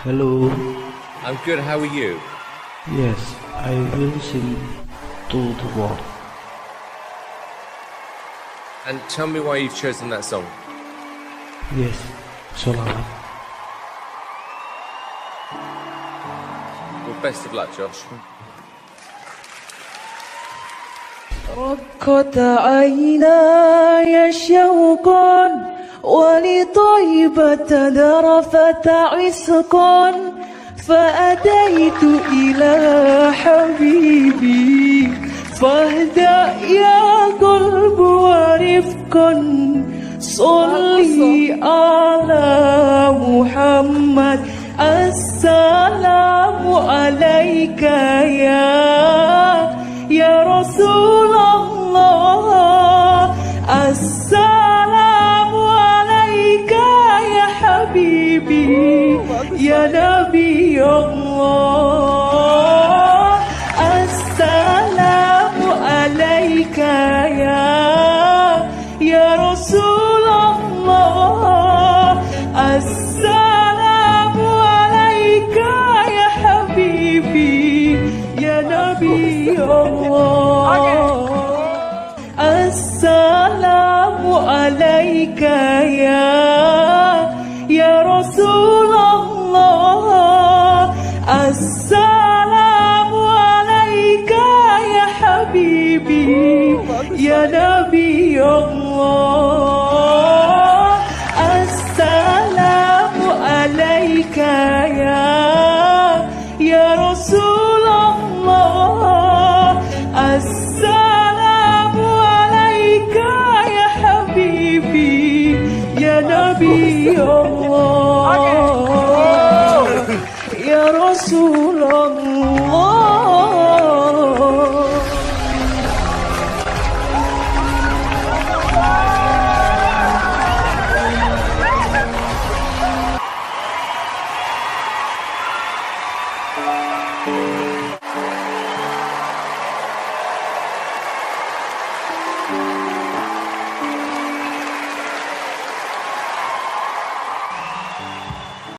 Hello. I'm good, how are you? Yes, I will sing to the world. And tell me why you've chosen that song. Yes, Solawat. Well, best of luck, Josh. رقت عيناي شوقا ولطيبة ذرفت عسقا فأتيت إلى حبيبي فاهدأ يا قلب ورفقا صلي على محمد السلام عليك يا رسول الله السلام عليك يا حبيبي يا نبي الله السلام عليك يا رسول الله السلام عليك يا حبيبي يا نبي الله السلام عليك يا رسول الله السلام عليك يا حبيبي يا نبي الله السلام عليك يا رسول الله السلام عليك يا حبيبي يا نبي الله يا رسول الله